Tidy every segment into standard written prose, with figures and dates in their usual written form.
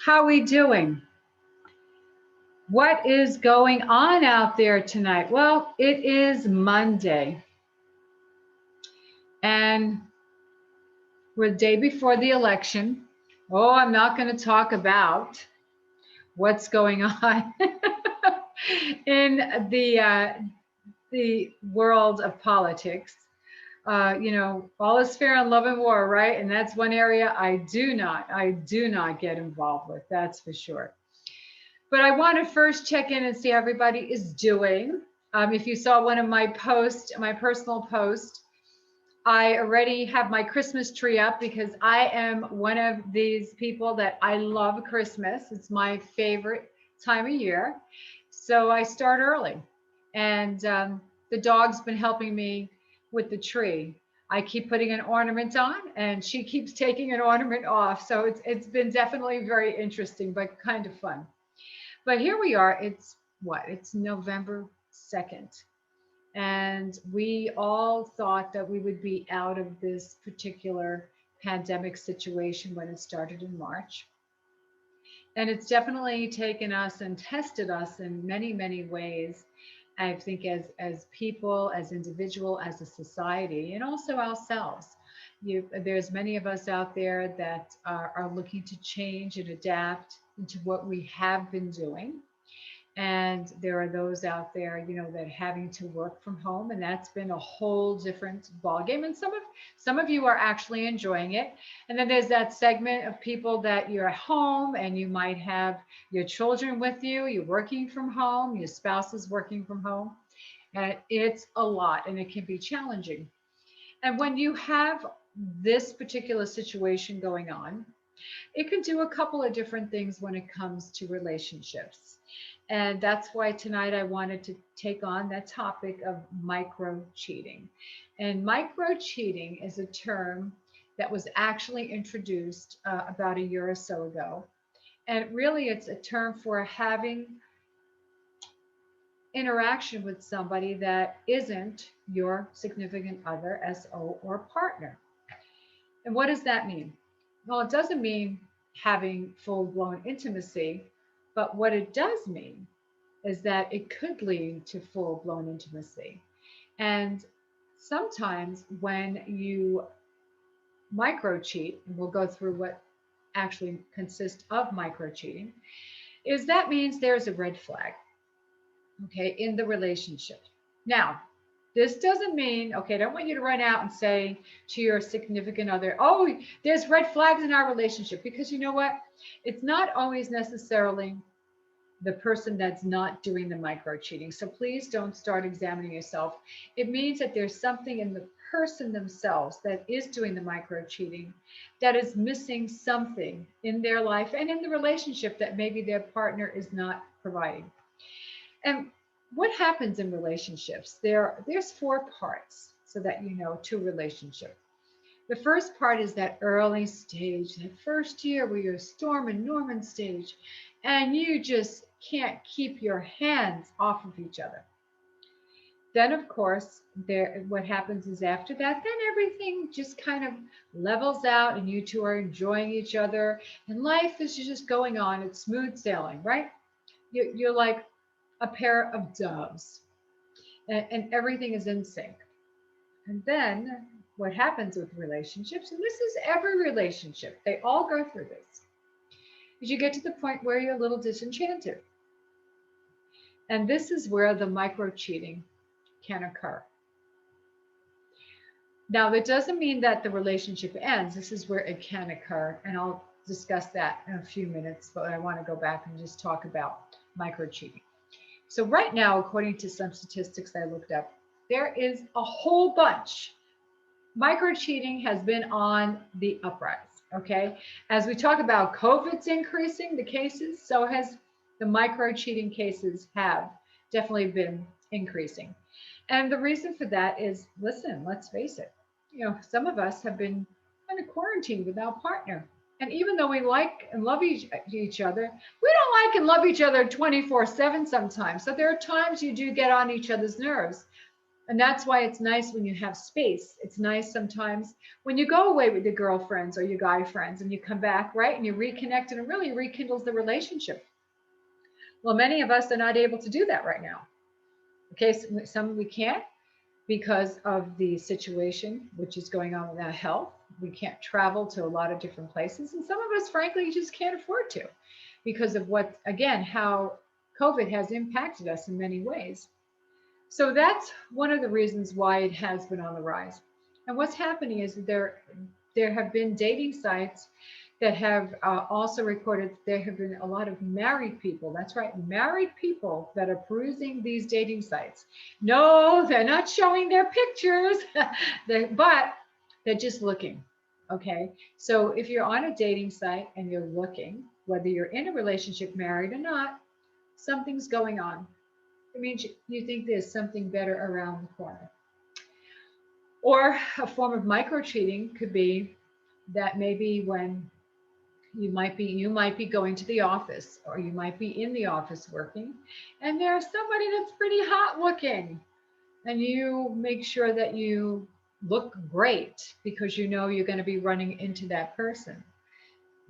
How we doing? What is going on out there tonight? Well, it is Monday, and we're the day before the election. Oh, I'm not going to talk about what's going on in the world of politics. All is fair in love and war, right? And that's one area I do not get involved with. That's for sure. But I want to first check in and see how everybody is doing. If you saw one of my posts, my personal post, I already have my Christmas tree up because I am one of these people that I love Christmas. It's my favorite time of year. So I start early. And the dog's been helping me with the tree. I keep putting an ornament on and she keeps taking an ornament off. So it's been definitely very interesting, but kind of fun. But here we are. It's November 2nd. And we all thought that we would be out of this particular pandemic situation when it started in March. And it's definitely taken us and tested us in many, many ways. I think as people, as individual, as a society, and also ourselves. There's many of us out there that are looking to change and adapt into what we have been doing. And there are those out there, that having to work from home, and that's been a whole different ballgame. And some of you are actually enjoying it. And then there's that segment of people that you're at home and you might have your children with you, you're working from home, your spouse is working from home. And it's a lot and it can be challenging. And when you have this particular situation going on, it can do a couple of different things when it comes to relationships. And that's why tonight I wanted to take on that topic of micro cheating. And micro cheating is a term that was actually introduced about a year or so ago. And really, it's a term for having interaction with somebody that isn't your significant other, SO, or partner. And what does that mean? Well, it doesn't mean having full-blown intimacy, but what it does mean is that it could lead to full-blown intimacy. And sometimes when you micro cheat, and we'll go through what actually consists of micro cheating, is that means there's a red flag, okay, in the relationship. Now, this doesn't mean, okay, I don't want you to run out and say to your significant other, oh, there's red flags in our relationship, because you know what? It's not always necessarily the person that's not doing the micro cheating. So please don't start examining yourself. It means that there's something in the person themselves that is doing the micro cheating that is missing something in their life and in the relationship that maybe their partner is not providing. And what happens in relationships? There's four parts so that you know to relationship. The first part is that early stage, that first year where you're Storm and Norman stage, and you just can't keep your hands off of each other. Then, of course, what happens is after that, then everything just kind of levels out and you two are enjoying each other and life is just going on. It's smooth sailing, right? You're like a pair of doves and everything is in sync. And then what happens with relationships, and this is every relationship, they all go through this, is you get to the point where you're a little disenchanted. And this is where the micro cheating can occur. Now, that doesn't mean that the relationship ends. This is where it can occur. And I'll discuss that in a few minutes, but I want to go back and just talk about micro cheating. So right now, according to some statistics I looked up, there is a whole bunch. Micro cheating has been on the uprise, okay? As we talk about COVID's increasing the cases, so has the micro cheating cases have definitely been increasing. And the reason for that is, listen, let's face it, some of us have been kind of quarantined without partner. And even though we like and love each other, we don't like and love each other 24/7 sometimes. So there are times you do get on each other's nerves. And that's why it's nice when you have space. It's nice sometimes when you go away with your girlfriends or your guy friends and you come back, right? And you reconnect and it really rekindles the relationship. Well, many of us are not able to do that right now. Okay, so some we can't because of the situation which is going on with our health. We can't travel to a lot of different places. And some of us, frankly, just can't afford to because of what, again, how COVID has impacted us in many ways. So that's one of the reasons why it has been on the rise. And what's happening is there have been dating sites that have also recorded there have been a lot of married people. That's right, married people that are perusing these dating sites. No, they're not showing their pictures, but they're just looking. Okay, so if you're on a dating site and you're looking, whether you're in a relationship, married or not, something's going on. It means you think there's something better around the corner. Or a form of micro cheating could be that maybe when you might be going to the office or you might be in the office working and there's somebody that's pretty hot looking and you make sure that you look great because you know you're going to be running into that person.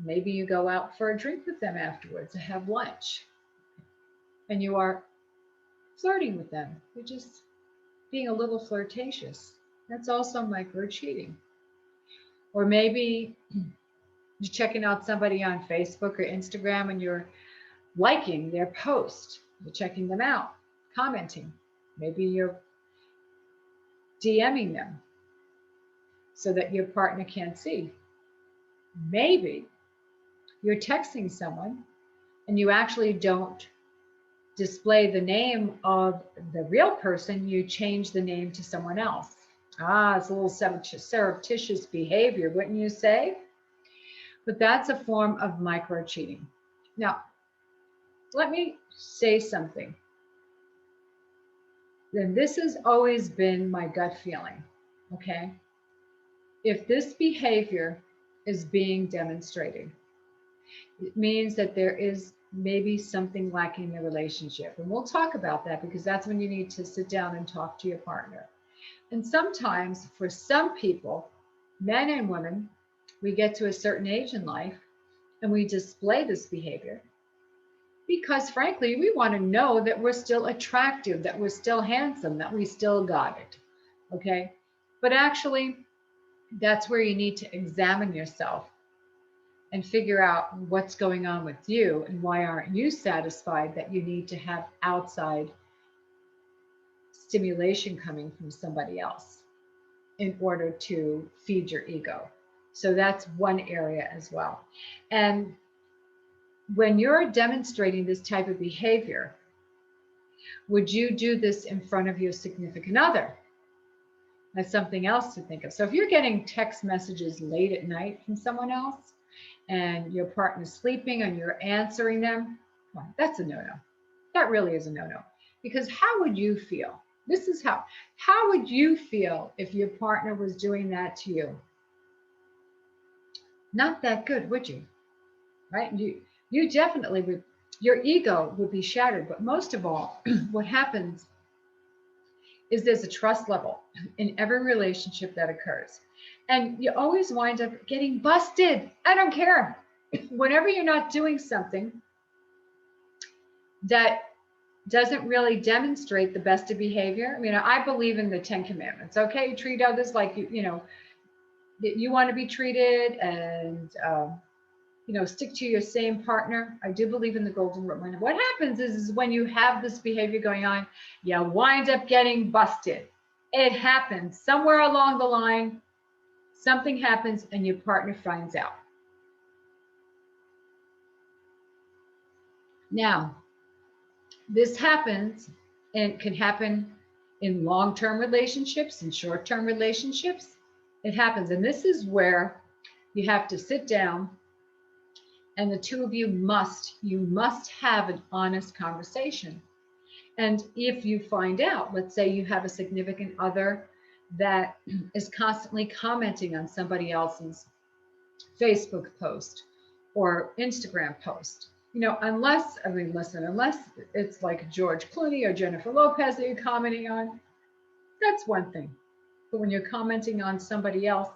Maybe you go out for a drink with them afterwards to have lunch and you are flirting with them. You're just being a little flirtatious. That's also micro cheating. Or maybe you're checking out somebody on Facebook or Instagram and you're liking their post. You're checking them out, commenting. Maybe you're DMing them so that your partner can't see. Maybe you're texting someone and you actually don't display the name of the real person, you change the name to someone else. It's a little surreptitious behavior, wouldn't you say? But that's a form of micro cheating. Now, let me say something. Then this has always been my gut feeling, okay? If this behavior is being demonstrated, it means that there is maybe something lacking in the relationship. And we'll talk about that because that's when you need to sit down and talk to your partner. And sometimes for some people, men and women, we get to a certain age in life and we display this behavior because frankly, we want to know that we're still attractive, that we're still handsome, that we still got it. Okay. But actually, that's where you need to examine yourself and figure out what's going on with you and why aren't you satisfied that you need to have outside stimulation coming from somebody else in order to feed your ego. So that's one area as well. And when you're demonstrating this type of behavior, would you do this in front of your significant other? That's something else to think of. So if you're getting text messages late at night from someone else and your partner's sleeping and you're answering them, well, that's a no-no. That really is a no-no. Because how would you feel? This is how would you feel if your partner was doing that to you? Not that good, would you? Right? You definitely would, your ego would be shattered. But most of all, what happens is there's a trust level in every relationship that occurs. And you always wind up getting busted. I don't care. Whenever you're not doing something that doesn't really demonstrate the best of behavior. I mean, I believe in the 10 Commandments. Okay, treat others like you want to be treated, and stick to your same partner. I do believe in the golden rule. And what happens is when you have this behavior going on, you wind up getting busted. It happens somewhere along the line. Something happens, and your partner finds out. Now, this happens and can happen in long-term relationships and short-term relationships. It happens. And this is where you have to sit down and the two of you must have an honest conversation. And if you find out, let's say you have a significant other that is constantly commenting on somebody else's Facebook post or Instagram post, unless it's like George Clooney or Jennifer Lopez that you're commenting on, That's one thing. But when you're commenting on somebody else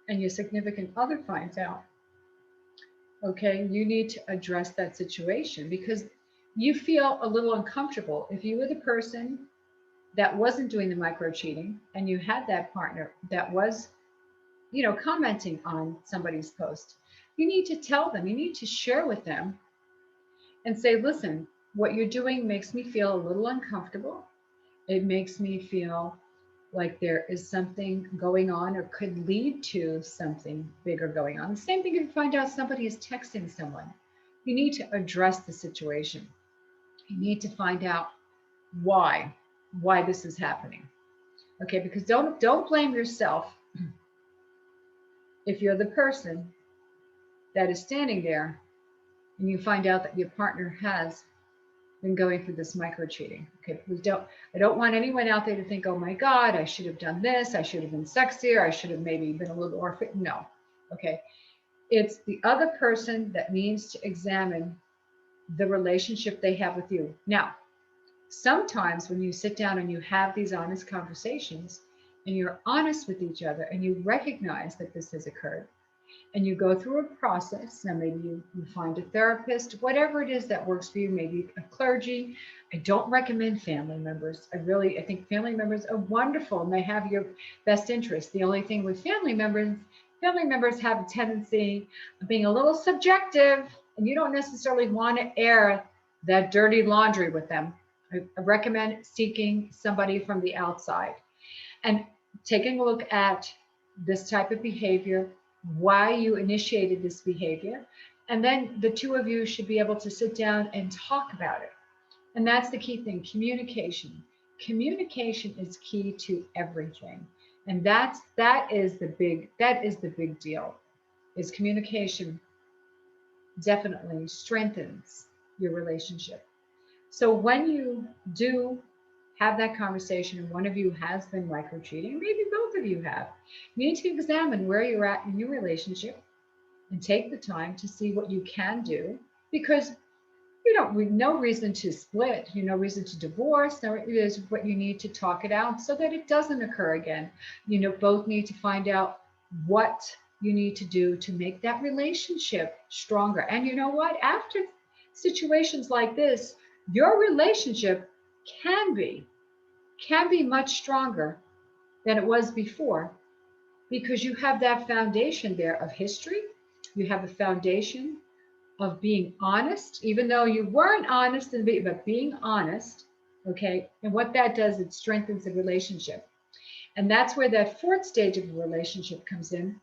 and your significant other finds out, okay, you need to address that situation because you feel a little uncomfortable. If you were the person that wasn't doing the micro cheating and you had that partner that was, commenting on somebody's post, you need to tell them, you need to share with them and say, listen, what you're doing makes me feel a little uncomfortable. It makes me feel like there is something going on or could lead to something bigger going on. The same thing if you find out somebody is texting someone. You need to address the situation. You need to find out why this is happening. Okay, because don't blame yourself if you're the person that is standing there and you find out that your partner has been going through this micro cheating. Okay, I don't want anyone out there to think, oh my God, I should have done this, I should have been sexier, I should have maybe been a little more fit. No. Okay. It's the other person that needs to examine the relationship they have with you. Now, sometimes when you sit down and you have these honest conversations and you're honest with each other and you recognize that this has occurred, and you go through a process. Now, maybe you find a therapist, whatever it is that works for you, maybe a clergy. I don't recommend family members. I think family members are wonderful and they have your best interest. The only thing with family members have a tendency of being a little subjective, and you don't necessarily want to air that dirty laundry with them. I recommend seeking somebody from the outside and taking a look at this type of behavior, why you initiated this behavior, and then the two of you should be able to sit down and talk about it. And that's the key thing, communication. Communication is key to everything. And that is the big deal. Is communication definitely strengthens your relationship. So when you do have that conversation and one of you has been micro cheating, maybe both of you have, you need to examine where you're at in your relationship and take the time to see what you can do, because no reason to split, no reason to divorce. No, it is what you need to talk it out so that it doesn't occur again. Both need to find out what you need to do to make that relationship stronger. And you know what? After situations like this, your relationship can be much stronger than it was before, because you have that foundation there of history. You have the foundation of being honest, even though you weren't honest, but being honest. Okay. And what that does, it strengthens the relationship. And that's where that fourth stage of the relationship comes in,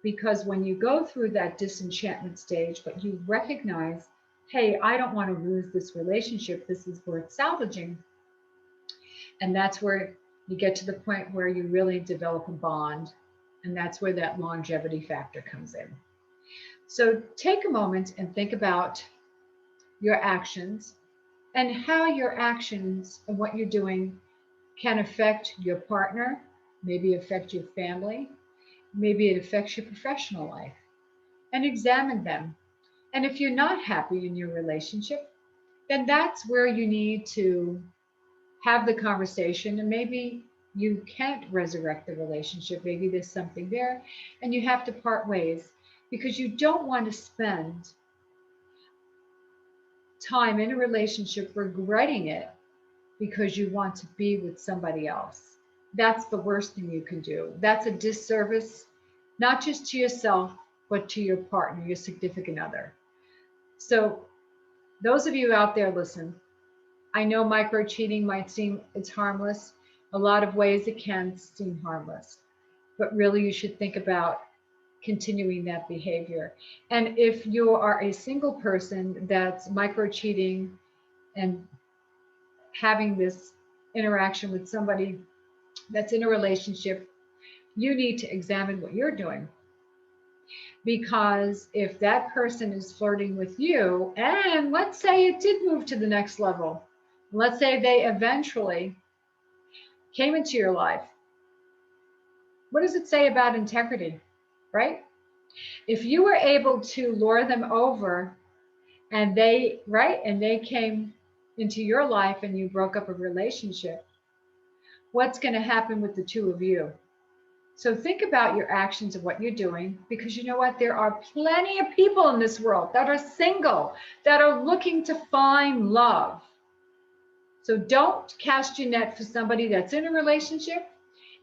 because when you go through that disenchantment stage, but you recognize, hey, I don't want to lose this relationship, this is worth salvaging. And that's where you get to the point where you really develop a bond. And that's where that longevity factor comes in. So take a moment and think about your actions and how your actions and what you're doing can affect your partner, maybe affect your family, maybe it affects your professional life, and examine them. And if you're not happy in your relationship, then that's where you need to have the conversation, and maybe you can't resurrect the relationship. Maybe there's something there and you have to part ways, because you don't want to spend time in a relationship regretting it because you want to be with somebody else. That's the worst thing you can do. That's a disservice, not just to yourself, but to your partner, your significant other. So those of you out there, listen, I know micro cheating might seem it's harmless. A lot of ways it can seem harmless, but really you should think about continuing that behavior. And if you are a single person that's micro cheating and having this interaction with somebody that's in a relationship, you need to examine what you're doing. Because if that person is flirting with you, and let's say it did move to the next level, let's say they eventually came into your life, what does it say about integrity, right? If you were able to lure them over and they came into your life and you broke up a relationship, what's going to happen with the two of you? So think about your actions of what you're doing, because you know what? There are plenty of people in this world that are single, that are looking to find love. So don't cast your net for somebody that's in a relationship.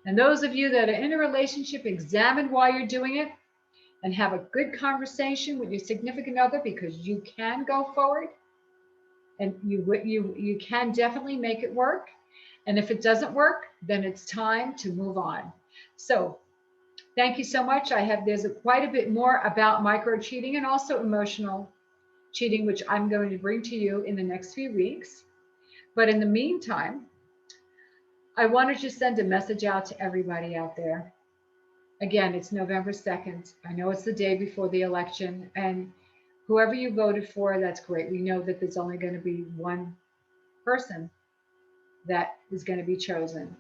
And those of you that are in a relationship, examine why you're doing it and have a good conversation with your significant other, because you can go forward and you can definitely make it work. And if it doesn't work, then it's time to move on. So thank you so much. There's quite a bit more about micro cheating and also emotional cheating, which I'm going to bring to you in the next few weeks. But in the meantime, I wanted to send a message out to everybody out there. Again, it's November 2nd. I know it's the day before the election, and whoever you voted for, that's great. We know that there's only going to be one person that is going to be chosen,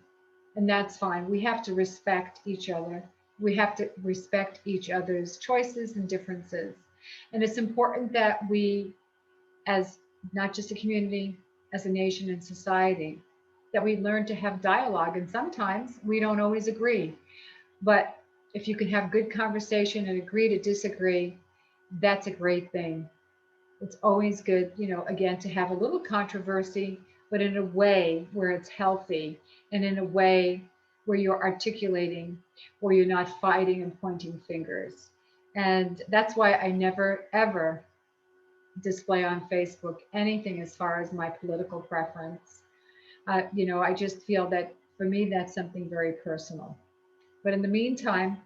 and that's fine. We have to respect each other. We have to respect each other's choices and differences. And it's important that we, as not just a community, as a nation and society, that we learn to have dialogue. And sometimes we don't always agree. But if you can have good conversation and agree to disagree, that's a great thing. It's always good, again, to have a little controversy, but in a way where it's healthy and in a way where you're articulating, where you're not fighting and pointing fingers. And that's why I never, ever display on Facebook anything as far as my political preference. I just feel that for me, that's something very personal. But in the meantime,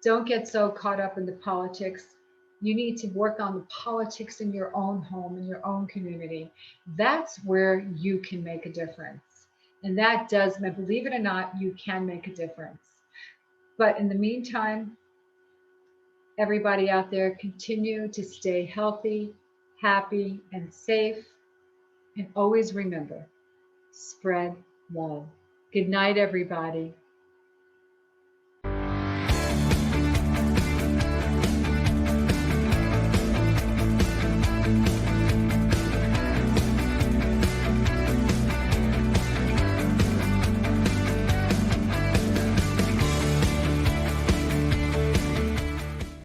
don't get so caught up in the politics. You need to work on the politics in your own home, in your own community. That's where you can make a difference. And that does, believe it or not, you can make a difference. But in the meantime, everybody out there, continue to stay healthy, happy, and safe. And always remember, spread love. Good night, everybody.